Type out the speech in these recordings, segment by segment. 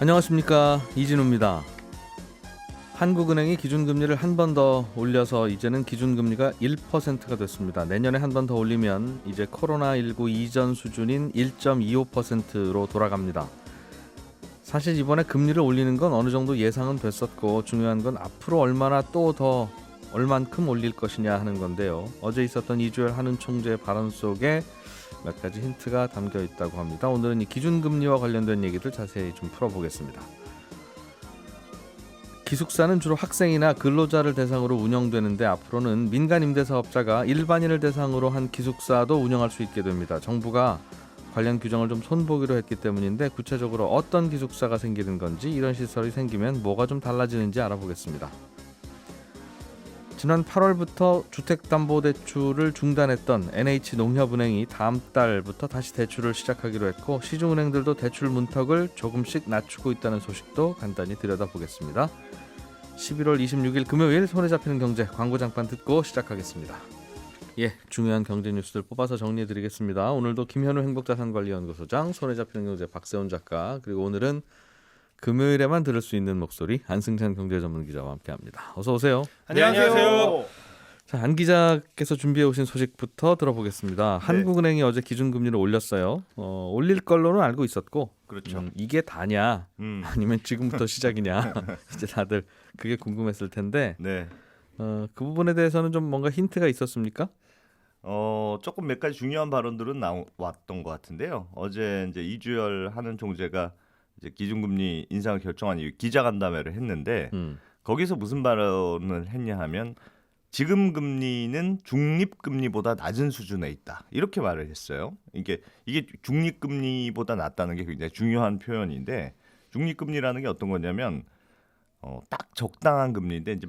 안녕하십니까, 이진우입니다. 한국은행이 기준금리를 한 번 더 올려서 이제는 기준금리가 1%가 됐습니다. 내년에 한 번 더 올리면 이제 코로나19 이전 수준인 1.25%로 돌아갑니다. 사실 이번에 금리를 올리는 건 어느 정도 예상은 됐었고, 중요한 건 앞으로 얼마나 또 더 얼만큼 올릴 것이냐 하는 건데요. 어제 있었던 이주열 한은 총재의 발언 속에 몇 가지 힌트가 담겨 있다고 합니다. 오늘은 이 기준금리와 관련된 얘기들 자세히 좀 풀어보겠습니다. 기숙사는 주로 학생이나 근로자를 대상으로 운영되는데 앞으로는 민간 임대사업자가 일반인을 대상으로 한 기숙사도 운영할 수 있게 됩니다. 정부가 관련 규정을 좀 손보기로 했기 때문인데 구체적으로 어떤 기숙사가 생기는 건지, 이런 시설이 생기면 뭐가 좀 달라지는지 알아보겠습니다. 지난 8월부터 주택담보대출을 중단했던 NH농협은행이 다음 달부터 다시 대출을 시작하기로 했고, 시중은행들도 대출 문턱을 조금씩 낮추고 있다는 소식도 간단히 들여다보겠습니다. 11월 26일 금요일 손에 잡히는 경제, 광고 잠깐 듣고 시작하겠습니다. 중요한 경제 뉴스들 뽑아서 정리해드리겠습니다. 오늘도 김현우 행복자산관리연구소장, 손에 잡히는 경제 박세훈 작가, 그리고 오늘은 금요일에만 들을 수 있는 목소리 안승찬 경제전문기자와 함께합니다. 어서 오세요. 안녕하세요. 자, 안 기자께서 준비해 오신 소식부터 들어보겠습니다. 한국은행이 어제 기준금리를 올렸어요. 올릴 걸로는 알고 있었고, 그렇죠. 이게 다냐 아니면 지금부터 시작이냐 이제 다들 그게 궁금했을 텐데, 그 부분에 대해서는 좀 뭔가 힌트가 있었습니까? 조금 몇 가지 중요한 발언들은 나왔던 것 같은데요. 어제 이제 이주열 한은 총재가 이제 기준금리 인상을 결정한 이후 기자간담회를 했는데 거기서 무슨 발언을 했냐 하면, 지금 금리는 중립금리보다 낮은 수준에 있다, 이렇게 말을 했어요. 이게 중립금리보다 낮다는 게 굉장히 중요한 표현인데, 중립금리라는 게 어떤 거냐면 딱 적당한 금리인데, 이제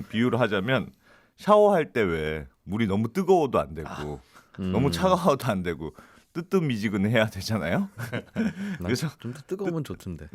비유를 하자면 샤워할 때 왜 물이 너무 뜨거워도 안 되고 너무 차가워도 안 되고 뜨뜻미지근해야 되잖아요. 그래서 좀 더 뜨거우면 좋던데.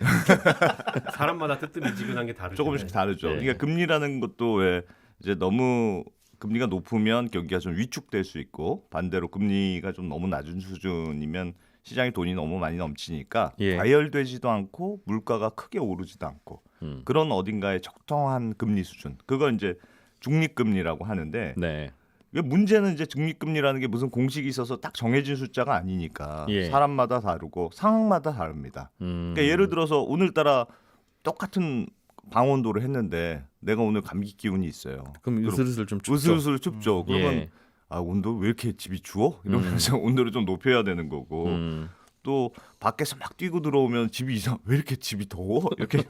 사람마다 뜨뜻미지근한 게 다르죠. 조금씩 다르죠. 네. 그러니까 금리라는 것도 왜 이제 너무 금리가 높으면 경기가 좀 위축될 수 있고, 반대로 금리가 좀 너무 낮은 수준이면 시장에 돈이 너무 많이 넘치니까 과열되지도 않고 물가가 크게 오르지도 않고 그런 어딘가에 적정한 금리 수준, 그걸 이제 중립금리라고 하는데, 문제는 이제 중립금리라는 게 무슨 공식이 있어서 딱 정해진 숫자가 아니니까 사람마다 다르고 상황마다 다릅니다. 그러니까 예를 들어서 오늘따라 똑같은 방온도를 했는데 내가 오늘 감기 기운이 있어요. 그럼 으슬으슬 좀 춥죠. 으슬으슬 춥죠. 그러면 온도 왜 이렇게 집이 추워? 이러면서 온도를 좀 높여야 되는 거고, 또 밖에서 막 뛰고 들어오면 왜 이렇게 집이 더워? 이렇게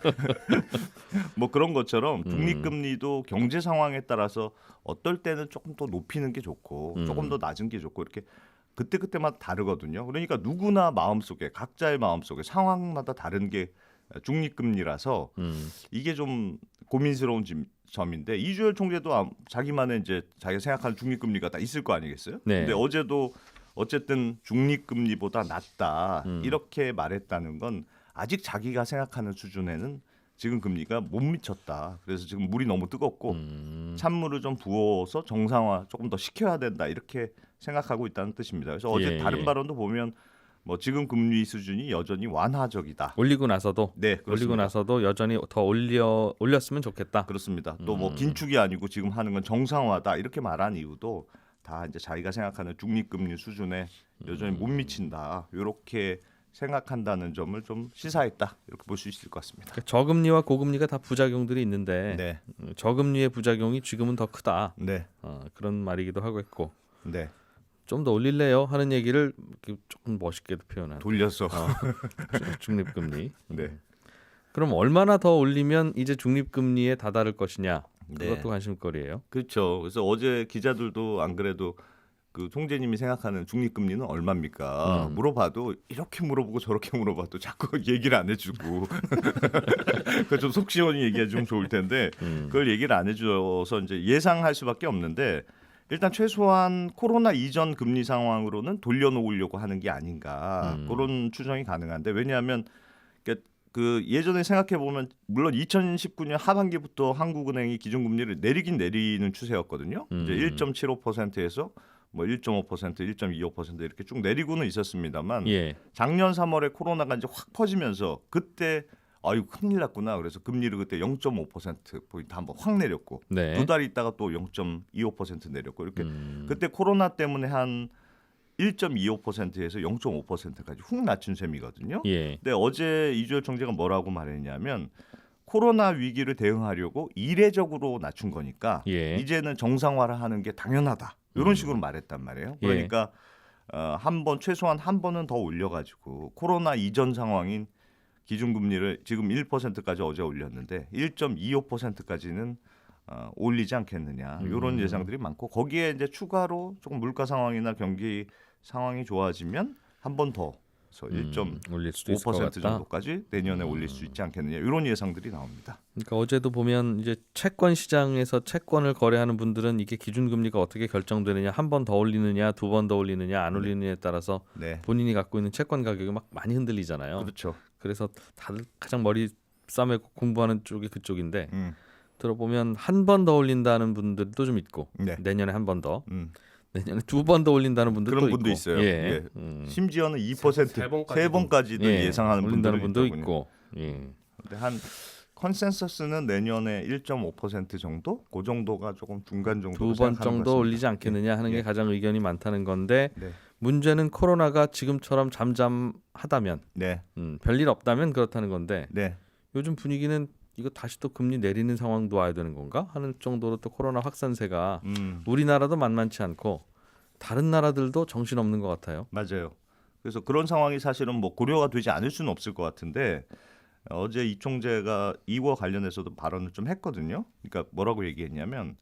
뭐 그런 것처럼 중립금리도 경제 상황에 따라서 어떨 때는 조금 더 높이는 게 좋고 조금 더 낮은 게 좋고, 이렇게 그때그때마다 다르거든요. 그러니까 누구나 마음속에, 각자의 마음속에 상황마다 다른 게 중립금리라서 이게 좀 고민스러운 점인데, 이주열 총재도 자기만의 이제 자기가 생각하는 중립금리가 다 있을 거 아니겠어요? 근데 어제도 어쨌든 중립금리보다 낮다 이렇게 말했다는 건 아직 자기가 생각하는 수준에는 지금 금리가 못 미쳤다. 그래서 지금 물이 너무 뜨겁고 찬물을 좀 부어서 정상화 조금 더 시켜야 된다, 이렇게 생각하고 있다는 뜻입니다. 그래서 어제 다른 발언도 보면 뭐 지금 금리 수준이 여전히 완화적이다. 올리고 나서도 올리고 나서도 여전히 더 올렸으면 좋겠다. 그렇습니다. 또 뭐 긴축이 아니고 지금 하는 건 정상화다, 이렇게 말한 이유도 다 이제 자기가 생각하는 중립금리 수준에 여전히 못 미친다, 이렇게 생각한다는 점을 좀 시사했다, 이렇게 볼 수 있을 것 같습니다. 저금리와 고금리가 다 부작용들이 있는데 저금리의 부작용이 지금은 더 크다. 그런 말이기도 하고 했고, 좀 더 올릴래요 하는 얘기를 조금 멋있게도 표현한 돌려서 중립금리. 그럼 얼마나 더 올리면 이제 중립금리에 다다를 것이냐, 그것도 관심거리예요. 그렇죠. 그래서 어제 기자들도 안 그래도 그 총재님이 생각하는 중립금리는 얼마입니까? 물어봐도 이렇게 물어보고 저렇게 물어봐도 자꾸 얘기를 안 해주고 그 좀 속 시원히 얘기해 주면 좋을 텐데 그걸 얘기를 안 해줘서 이제 예상할 수밖에 없는데, 일단 최소한 코로나 이전 금리 상황으로는 돌려놓으려고 하는 게 아닌가, 그런 추정이 가능한데, 왜냐하면 그 예전에 생각해 보면 물론 2019년 하반기부터 한국은행이 기준금리를 내리는 추세였거든요. 이제 1.75%에서 뭐 1.5%, 1.25% 이렇게 쭉 내리고는 있었습니다만 작년 3월에 코로나가 이제 확 퍼지면서 그때 아유 큰일 났구나. 그래서 금리를 그때 0.5% 한번 확 내렸고 네. 두 달 있다가 또 0.25% 내렸고 이렇게 그때 코로나 때문에 한 1.25%에서 0.5%까지 훅 낮춘 셈이거든요. 예. 근데 어제 이주열 총재가 뭐라고 말했냐면 코로나 위기를 대응하려고 이례적으로 낮춘 거니까 예. 이제는 정상화를 하는 게 당연하다. 이런 식으로 말했단 말이에요. 예. 그러니까 최소한 한 번은 더 올려가지고 코로나 이전 상황인 기준금리를 지금 1%까지 어제 올렸는데 1.25%까지는 올리지 않겠느냐 이런 예상들이 많고 거기에 이제 추가로 조금 물가 상황이나 경기 상황이 좋아지면 한 번 더 올릴 수도 있을 것 1.5% 같다. 정도까지 내년에 올릴 수 있지 않겠느냐 이런 예상들이 나옵니다. 그러니까 어제도 보면 이제 채권 시장에서 채권을 거래하는 분들은 이게 기준금리가 어떻게 결정되느냐, 한 번 더 올리느냐, 두 번 더 올리느냐, 안 올리느냐에 따라서 네, 본인이 갖고 있는 채권 가격이 막 많이 흔들리잖아요. 그렇죠. 그래서 다들 가장 머리 싸매 공부하는 쪽이 그쪽인데 음, 들어보면 한 번 더 올린다는 분들도 좀 있고 네. 내년에 한 번 더, 음. 내년에 두 번 더 올린다는 분들도 그런 있고 분도 있어요. 예. 예. 심지어는 2% 세 번까지도 예. 예상하는 올린다는 분들도 분도 있고. 예. 근데 한 컨센서스는 내년에 1.5% 정도, 그 정도가 조금 중간 정도. 두 번 정도 올리지 않겠느냐 하는 게 가장 의견이 많다는 건데 네, 문제는 코로나가 지금처럼 잠잠하다면 네, 별일 없다면 그렇다는 건데 네. 요즘 분위기는 이거 다시 또 금리 내리는 상황도 와야 되는 건가 하는 정도로 또 코로나 확산세가 우리나라도 만만치 않고 다른 나라들도 정신없는 것 같아요. 맞아요. 그래서 그런 상황이 사실은 뭐 고려가 되지 않을 수는 없을 것 같은데 어제 이 총재가 이와 관련해서도 발언을 좀 했거든요. 그러니까 뭐라고 얘기했냐면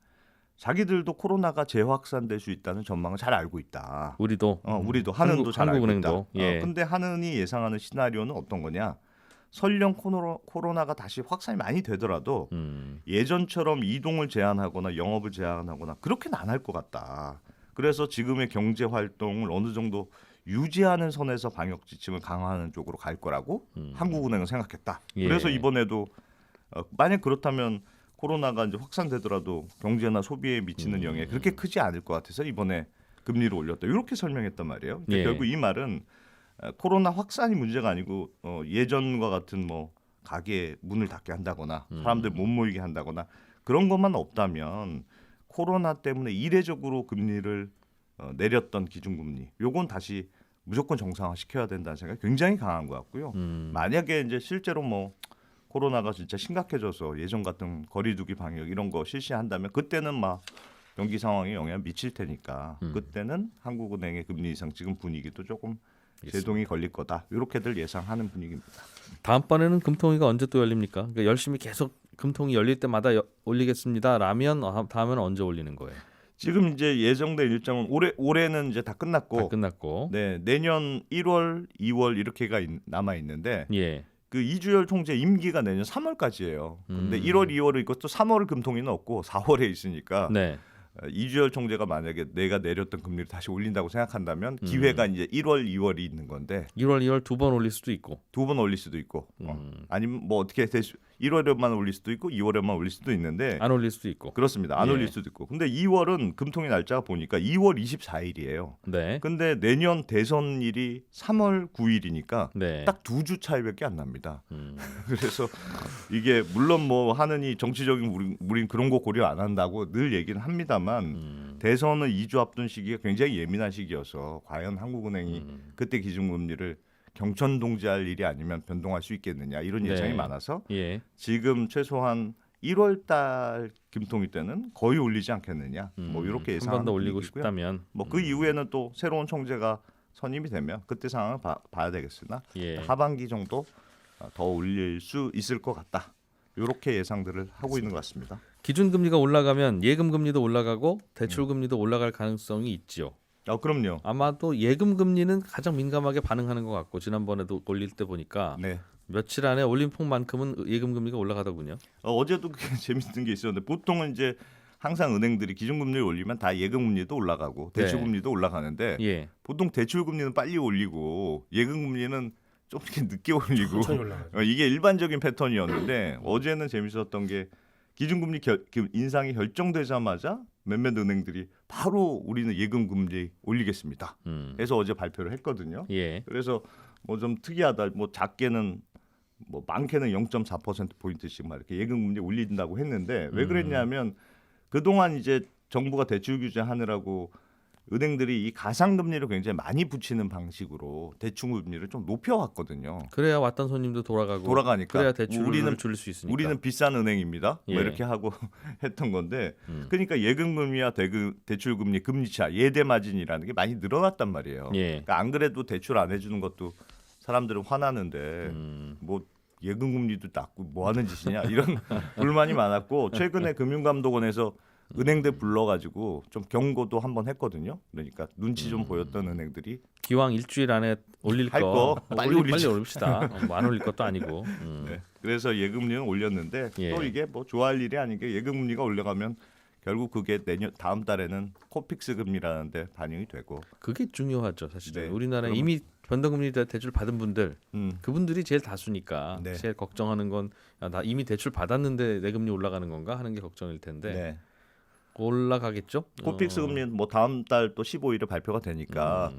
자기들도 코로나가 재확산될 수 있다는 전망을 잘 알고 있다. 우리도 우리도 한은도 잘 알고 한국은행도 있다. 예. 근데 한은이 예상하는 시나리오는 어떤 거냐? 설령 코로나가 다시 확산이 많이 되더라도 예전처럼 이동을 제한하거나 영업을 제한하거나 그렇게는 안 할 것 같다. 그래서 지금의 경제 활동을 어느 정도 유지하는 선에서 방역 지침을 강화하는 쪽으로 갈 거라고 한국은행은 생각했다. 예. 그래서 이번에도 만약 그렇다면 코로나가 이제 확산되더라도 경제나 소비에 미치는 영향이 그렇게 크지 않을 것 같아서 이번에 금리를 올렸다. 이렇게 설명했단 말이에요. 그러니까 예. 결국 이 말은 코로나 확산이 문제가 아니고 예전과 같은 뭐 가게 문을 닫게 한다거나 사람들 못 모이게 한다거나 그런 것만 없다면 코로나 때문에 이례적으로 금리를 내렸던 기준금리 요건 다시 무조건 정상화 시켜야 된다는 생각이 굉장히 강한 것 같고요. 만약에 이제 실제로 뭐 코로나가 진짜 심각해져서 예전 같은 거리두기 방역 이런 거 실시한다면 그때는 막 경기 상황에 영향 미칠 테니까 그때는 한국은행의 금리 인상 지금 분위기도 조금 제동이 걸릴 거다. 이렇게들 예상하는 분위기입니다. 다음번에는 금통위가 언제 또 열립니까? 그러니까 열심히 계속 금통위 열릴 때마다 올리겠습니다. 라면 다음은 언제 올리는 거예요? 지금 이제 예정된 일정은 올해는 이제 다 끝났고, 다 끝났고. 네 내년 1월, 2월 이렇게가 남아 있는데 예. 그 이주열 총재 임기가 내년 3월까지예요. 근데 1월, 2월을 있고 또 3월 금통위는 없고 4월에 있으니까 네. 이주열 총재가 만약에 내가 내렸던 금리를 다시 올린다고 생각한다면 기회가 이제 1월, 2월이 있는 건데 1월, 2월 두 번 올릴 수도 있고. 두 번 올릴 수도 있고 아니면 뭐 어떻게 1월에만 올릴 수도 있고 2월에만 올릴 수도 있는데 안 올릴 수도 있고. 그렇습니다. 안 예. 올릴 수도 있고. 근데 2월은 금통위 날짜가 보니까 2월 24일이에요. 네. 근데 내년 대선일이 3월 9일이니까 네. 딱 2주 차이밖에 안 납니다. 그래서 이게 물론 뭐 하느니 정치적인 우린 그런 거 고려 안 한다고 늘 얘기는 합니다만 대선은 2주 앞둔 시기가 굉장히 예민한 시기여서 과연 한국은행이 그때 기준금리를 경천동지할 일이 아니면 변동할 수 있겠느냐 이런 예상이 네. 많아서 예. 지금 최소한 1월 달 금통위 때는 거의 올리지 않겠느냐 뭐 이렇게 한 예상하는 번 더 올리고 분위기고요. 싶다면. 뭐 그 이후에는 또 새로운 총재가 선임이 되면 그때 상황을 봐야 되겠으나 예. 하반기 정도 더 올릴 수 있을 것 같다. 이렇게 예상들을 하고 있는 것 같습니다. 기준금리가 올라가면 예금금리도 올라가고 대출금리도 올라갈 가능성이 있지요. 그럼요. 아마도 예금금리는 가장 민감하게 반응하는 것 같고 지난번에도 올릴 때 보니까 네. 며칠 안에 올린 폭만큼은 예금금리가 올라가더군요. 어제도 재밌는 게 있었는데 보통은 이제 항상 은행들이 기준금리를 올리면 다 예금금리도 올라가고 대출금리도 올라가는데 예. 보통 대출금리는 빨리 올리고 예금금리는 좀 이렇게 늦게 올리고 천천히 올라가죠. 이게 일반적인 패턴이었는데 어제는 재밌었던 게 기준금리 인상이 결정되자마자 몇몇 은행들이 바로 우리는 예금금리 올리겠습니다. 해서 어제 발표를 했거든요. 예. 그래서 뭐 좀 특이하다. 뭐 작게는 뭐 많게는 0.4% 포인트씩 막 이렇게 예금금리 올린다고 했는데 왜 그랬냐면 그동안 이제 정부가 대출 규제하느라고 은행들이 이 가상금리를 굉장히 많이 붙이는 방식으로 대출금리를 좀 높여왔거든요. 그래야 왔던 손님도 돌아가니까 그래야 대출을 우리는 줄일 수 있으니까. 우리는 비싼 은행입니다. 예. 뭐 이렇게 하고 했던 건데 그러니까 예금금리와 대출금리 금리차 예대 마진이라는 게 많이 늘어났단 말이에요. 예. 그러니까 안 그래도 대출 안 해주는 것도 사람들은 화나는데 뭐 예금금리도 낮고 뭐 하는 짓이냐 이런 불만이 많았고 최근에 금융감독원에서 은행들 불러가지고 좀 경고도 한번 했거든요. 그러니까 눈치 좀 보였던 은행들이 기왕 일주일 안에 올릴 할 거 빨리 올리자. 빨리 올립시다. 뭐 안 올릴 것도 아니고. 네. 그래서 예금리는 올렸는데 예. 또 이게 뭐 좋아할 일이 아닌 게 예금금리가 올라가면 결국 그게 다음 달에는 코픽스 금리라는 데 반영이 되고 그게 중요하죠, 사실은. 네. 우리나라에 그러면- 이미 변동금리 대출 받은 분들, 그분들이 제일 다수니까 네. 제일 걱정하는 건 나 이미 대출 받았는데 내 금리 올라가는 건가 하는 게 걱정일 텐데 네. 올라가겠죠? 코픽스 금리는 뭐 다음 달 또 15일에 발표가 되니까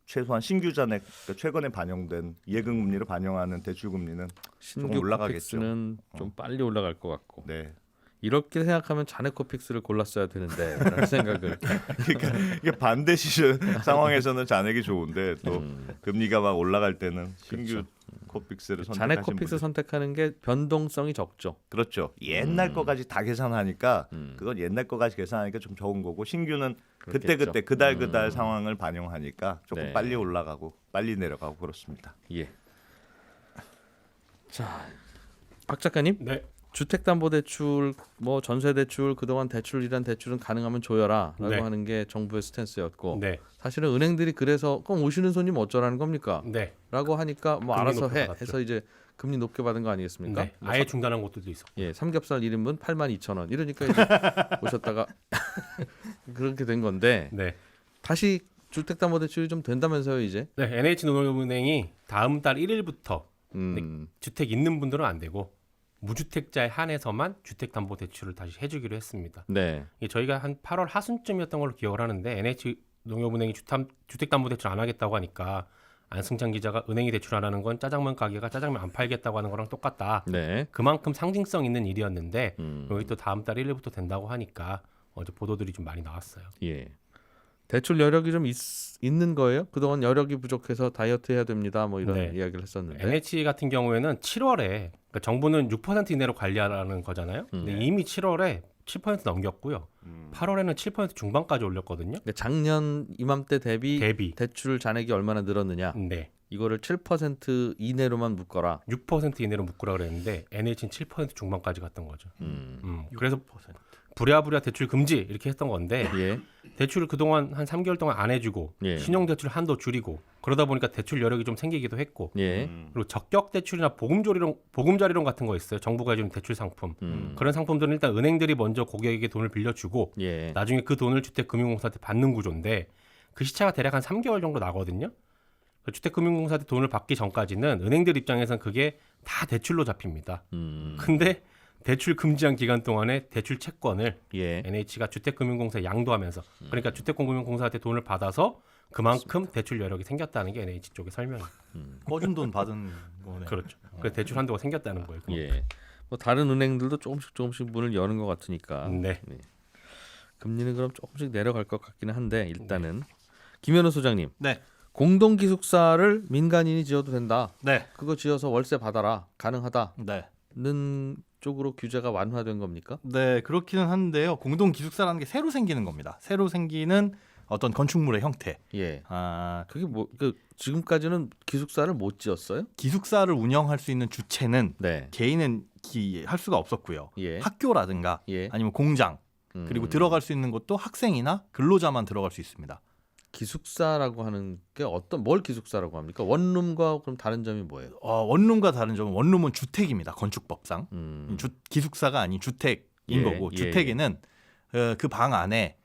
최소한 신규 잔액 그러니까 최근에 반영된 예금금리를 반영하는 대출금리는 신규 올라가겠죠. 코픽스는 좀 빨리 올라갈 것 같고 네. 이렇게 생각하면 자네 코픽스를 골랐어야 되는데 라는 생각을 그러니까 이게 반대 시즌 상황에서는 잔액이 좋은데 또 금리가 막 올라갈 때는 신규 그렇죠. 코픽스를 자네 선택하신 코픽스 분들 선택하는 게 변동성이 적죠. 그렇죠. 옛날 거까지 다 계산하니까 그건 옛날 거까지 계산하니까 좀 적은 거고 신규는 그때 그렇겠죠. 그달 상황을 반영하니까 조금 네. 빨리 올라가고 빨리 내려가고 그렇습니다. 예. 자, 박 작가님, 네. 주택담보대출, 뭐 전세대출, 그동안 대출이란 대출은 가능하면 줘여라라고 네. 하는 게 정부의 스탠스였고, 네. 사실은 은행들이 그래서 그럼 오시는 손님 어쩌라는 겁니까? 네. 라고 하니까 뭐 금리 알아서 높게 해 받았죠. 해서 이제 금리 높게 받은 거 아니겠습니까? 네. 아예 중단한 곳들도 있어. 예, 삼겹살 1인분 82,000원 이러니까 이제 오셨다가 그렇게 된 건데 네. 다시 주택담보대출이 좀 된다면서요 이제? 네. NH농협은행이 다음 달 1일부터 주택 있는 분들은 안 되고 무주택자에 한해서만 주택담보대출을 다시 해주기로 했습니다. 네. 이게 저희가 한 8월 하순쯤이었던 걸로 기억을 하는데 NH농협은행이 주택담보대출 안 하겠다고 하니까 안승찬 기자가 은행이 대출 안 하는 건 짜장면 가게가 짜장면 안 팔겠다고 하는 거랑 똑같다. 네. 그만큼 상징성 있는 일이었는데 여기 음. 또 다음 달 1일부터 된다고 하니까 어제 보도들이 좀 많이 나왔어요. 예. 대출 여력이 좀 있는 거예요? 그동안 여력이 부족해서 다이어트 해야 됩니다. 뭐 이런 네. 이야기를 했었는데. NH 같은 경우에는 7월에 그러니까 정부는 6% 이내로 관리하라는 거잖아요. 근데 이미 7월에 7% 넘겼고요. 8월에는 7% 중반까지 올렸거든요. 근데 작년 이맘때 대비 대출 잔액이 얼마나 늘었느냐? 네. 이거를 7% 이내로만 묶어라. 6% 이내로 묶으라 그랬는데 NH는 7% 중반까지 갔던 거죠. 6%. 그래서 부랴부랴 대출 금지 이렇게 했던 건데 예. 대출을 그동안 한 3개월 동안 안 해주고 예. 신용대출 한도 줄이고 그러다 보니까 대출 여력이 좀 생기기도 했고 예. 그리고 적격 대출이나 보금자리론 같은 거 있어요. 정부가 해주는 대출 상품. 그런 상품들은 일단 은행들이 먼저 고객에게 돈을 빌려주고 예. 나중에 그 돈을 주택금융공사한테 받는 구조인데 그 시차가 대략 한 3개월 정도 나거든요. 주택금융공사한테 돈을 받기 전까지는 은행들 입장에선 그게 다 대출로 잡힙니다. 근데 대출 금지한 기간 동안에 대출 채권을 예. NH가 주택금융공사에 양도하면서 그러니까 주택금융공사한테 돈을 받아서 그만큼 대출 여력이 생겼다는 게 NH 쪽의 설명이에요. 꺼준 돈 받은 거네. 그렇죠. 그래서 대출 한도가 생겼다는 거예요. 예. 뭐 다른 은행들도 조금씩 문을 여는 것 같으니까. 네. 금리는 그럼 조금씩 내려갈 것 같기는 한데 일단은 김현우 소장님. 네. 공동 기숙사를 민간인이 지어도 된다. 네. 그거 지어서 월세 받아라. 가능하다는 네. 쪽으로 규제가 완화된 겁니까? 네, 그렇기는 한데요. 공동 기숙사라는 게 새로 생기는 겁니다. 새로 생기는 어떤 건축물의 형태. 예. 아, 그게 뭐 지금까지는 기숙사를 못 지었어요? 기숙사를 운영할 수 있는 주체는 네. 개인은 할 수가 없었고요. 예. 학교라든가 예. 아니면 공장 그리고 들어갈 수 있는 곳도 학생이나 근로자만 들어갈 수 있습니다. 기숙사라고 하는 게 뭘 기숙사라고 합니까? 원룸과 그럼 다른 점이 뭐예요? 원룸과 다른 점은 원룸은 주택입니다. 건축법상. 음. 기숙사가 아닌 주택인 예, 거고 예, 주택에는 그 방 안에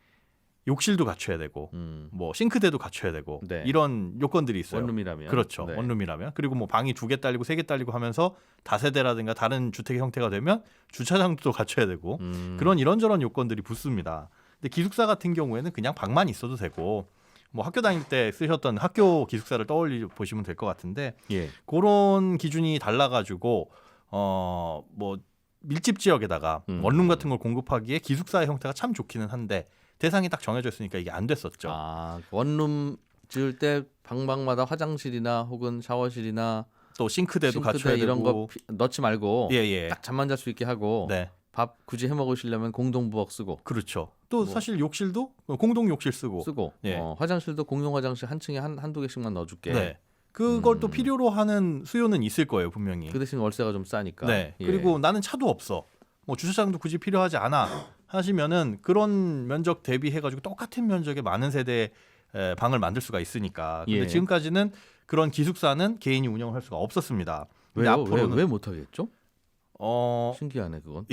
욕실도 갖춰야 되고 뭐 싱크대도 갖춰야 되고 네. 이런 요건들이 있어요. 원룸이라면. 그렇죠. 네. 원룸이라면. 그리고 뭐 방이 2개 딸리고 3개 딸리고 하면서 다세대라든가 다른 주택의 형태가 되면 주차장도 갖춰야 되고 그런 이런저런 요건들이 붙습니다. 근데 기숙사 같은 경우에는 그냥 방만 있어도 되고 뭐 학교 다닐 때 쓰셨던 학교 기숙사를 떠올려 보시면 될 것 같은데 예. 그런 기준이 달라가지고 뭐 밀집 지역에다가 원룸 같은 걸 공급하기에 기숙사의 형태가 참 좋기는 한데 대상이 딱 정해져 있으니까 이게 안 됐었죠. 아, 원룸 지을 때 방마다 화장실이나 혹은 샤워실이나 또 싱크대도 갖춰야 이런 되고 거 넣지 말고 예. 딱 잠만 잘 수 있게 하고 네. 밥 굳이 해 먹으시려면 공동 부엌 쓰고 그렇죠. 또 사실 욕실도 공동 욕실 쓰고 예. 화장실도 공용 화장실 한 층에 한두 개씩만 넣어줄게. 네. 그걸 또 필요로 하는 수요는 있을 거예요, 분명히. 그 대신 월세가 좀 싸니까. 네. 예. 그리고 나는 차도 없어. 뭐 주차장도 굳이 필요하지 않아. 하시면은 그런 면적 대비해 가지고 똑같은 면적의 많은 세대의 방을 만들 수가 있으니까. 근데 예. 지금까지는 그런 기숙사는 개인이 운영을 할 수가 없었습니다. 근데 왜요? 앞으로는 왜 못하겠죠? 신기하네 그건.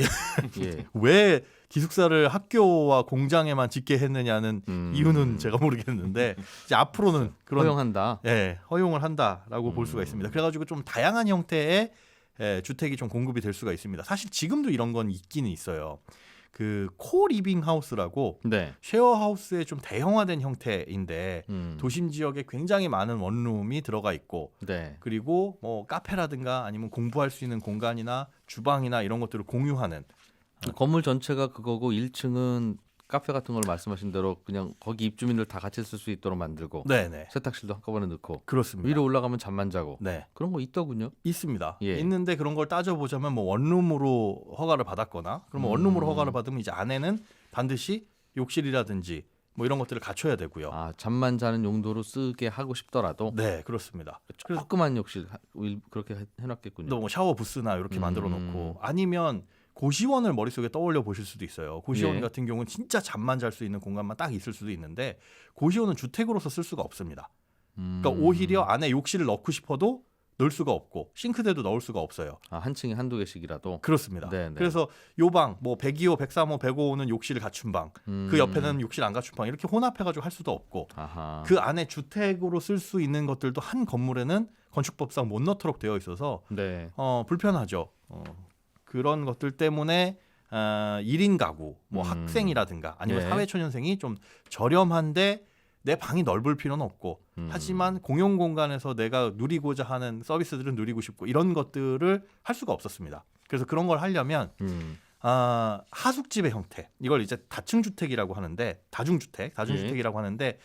예. 왜 기숙사를 학교와 공장에만 짓게 했느냐는 이유는 제가 모르겠는데 이제 앞으로는 그런 허용한다. 허용을 한다라고 볼 수가 있습니다. 그래가지고 좀 다양한 형태의 주택이 좀 공급이 될 수가 있습니다. 사실 지금도 이런 건 있기는 있어요. 그 코리빙 하우스라고 네. 쉐어하우스의 좀 대형화된 형태인데 음. 도심 지역에 굉장히 많은 원룸이 들어가 있고 네. 그리고 뭐 카페라든가 아니면 공부할 수 있는 공간이나 주방이나 이런 것들을 공유하는 건물 전체가 그거고 1층은 카페 같은 걸 말씀하신 대로 그냥 거기 입주민들 다 같이 쓸 수 있도록 만들고 네네 세탁실도 한꺼번에 넣고 그렇습니다. 위로 올라가면 잠만 자고 네 그런 거 있더군요. 있습니다. 예. 있는데 그런 걸 따져보자면 뭐 원룸으로 허가를 받았거나 그러면 원룸으로 허가를 받으면 이제 안에는 반드시 욕실이라든지 뭐 이런 것들을 갖춰야 되고요. 아 잠만 자는 용도로 쓰게 하고 싶더라도 네 그렇습니다. 그래서 조그만 욕실 그렇게 해놨겠군요. 또 뭐 샤워 부스나 이렇게 만들어 놓고 아니면 고시원을 머릿속에 떠올려 보실 수도 있어요. 고시원 예. 같은 경우는 진짜 잠만 잘 수 있는 공간만 딱 있을 수도 있는데 고시원은 주택으로서 쓸 수가 없습니다. 그러니까 오히려 안에 욕실을 넣고 싶어도 넣을 수가 없고 싱크대도 넣을 수가 없어요. 아, 한 층에 한두 개씩이라도. 그렇습니다. 네네. 그래서 요 방, 뭐 102호, 103호, 105호는 욕실을 갖춘 방, 그 옆에는 욕실 안 갖춘 방 이렇게 혼합해가지고 할 수도 없고 아하. 그 안에 주택으로 쓸 수 있는 것들도 한 건물에는 건축법상 못 넣도록 되어 있어서 네. 불편하죠. 그런 것들 때문에 1인 가구, 뭐 학생이라든가 아니면 예. 사회초년생이 좀 저렴한데 내 방이 넓을 필요는 없고 하지만 공용 공간에서 내가 누리고자 하는 서비스들은 누리고 싶고 이런 것들을 할 수가 없었습니다. 그래서 그런 걸 하려면 하숙집의 형태 이걸 이제 다층주택이라고 하는데 다중주택이라고 하는데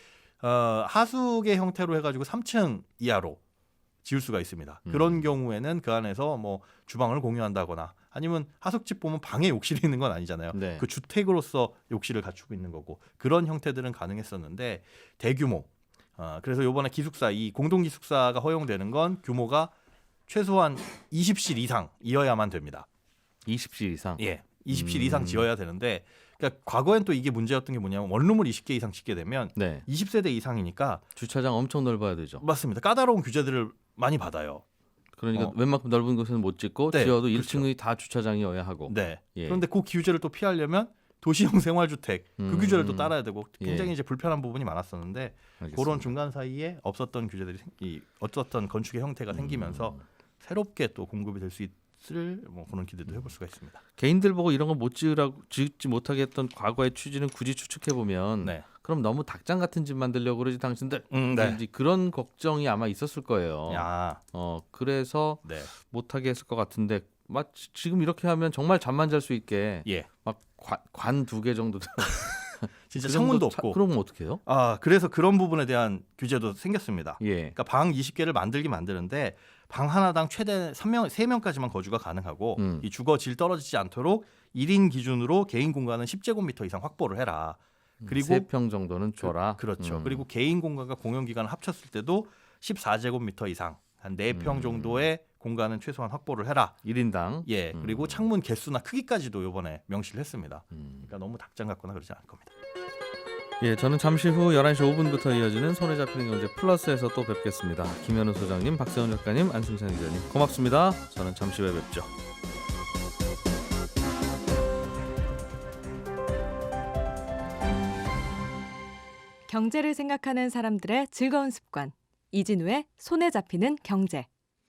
하숙의 형태로 해가지고 3층 이하로 지을 수가 있습니다. 그런 경우에는 그 안에서 뭐 주방을 공유한다거나 아니면 하숙집 보면 방에 욕실이 있는 건 아니잖아요. 네. 그 주택으로서 욕실을 갖추고 있는 거고 그런 형태들은 가능했었는데 대규모 그래서 이번에 기숙사 이 공동 기숙사가 허용되는 건 규모가 최소한 20실 이상이어야만 됩니다. 20실 이상. 예, 20실 이상 지어야 되는데 그러니까 과거엔 또 이게 문제였던 게 뭐냐면 원룸을 20개 이상 짓게 되면 네. 20세대 이상이니까 주차장 엄청 넓어야 되죠. 맞습니다. 까다로운 규제들을 많이 받아요. 그러니까 웬만큼 넓은 곳에는 못 짓고 네, 지어도 그렇죠. 1층의 다 주차장이어야 하고. 네. 예. 그런데 그 규제를 또 피하려면 도시형 생활주택 그 규제를 또 따라야 되고 굉장히 예. 이제 불편한 부분이 많았었는데 알겠습니다. 그런 중간 사이에 없었던 규제들이 어떻던 건축의 형태가 생기면서 새롭게 또 공급이 될 수 있을 뭐 그런 기대도 해볼 수가 있습니다. 개인들 보고 이런 거 못 짓지 못하게 했던 과거의 취지는 굳이 추측해 보면 네. 그럼 너무 닭장 같은 집 만들려고 그러지 당신들. 네. 이제 그런 걱정이 아마 있었을 거예요. 야, 그래서 네. 못하게 했을 것 같은데 지금 이렇게 하면 정말 잠만 잘 수 있게 예. 막 관 2개 정도 진짜 그 창문도 정도 없고. 그러면 어떻게 해요? 그래서 그런 부분에 대한 규제도 생겼습니다. 예. 그러니까 방 20개를 만드는데 방 하나당 최대 3명까지만 거주가 가능하고 이 주거 질 떨어지지 않도록 1인 기준으로 개인 공간은 10제곱미터 이상 확보를 해라. 그리고 3평 정도는 줘라. 그렇죠. 그리고 개인 공간과 공용 기간을 합쳤을 때도 14제곱미터 이상 한 4평 정도의 공간은 최소한 확보를 해라. 1인당. 예. 그리고 창문 개수나 크기까지도 이번에 명시를 했습니다. 그러니까 너무 닭장 같거나 그러지 않을 겁니다. 예, 저는 잠시 후 11시 5분부터 이어지는 손에 잡히는 경제 플러스에서 또 뵙겠습니다. 김현우 소장님, 박세훈 작가님, 안승찬 기자님 고맙습니다. 저는 잠시 후에 뵙죠. 경제를 생각하는 사람들의 즐거운 습관. 이진우의 손에 잡히는 경제.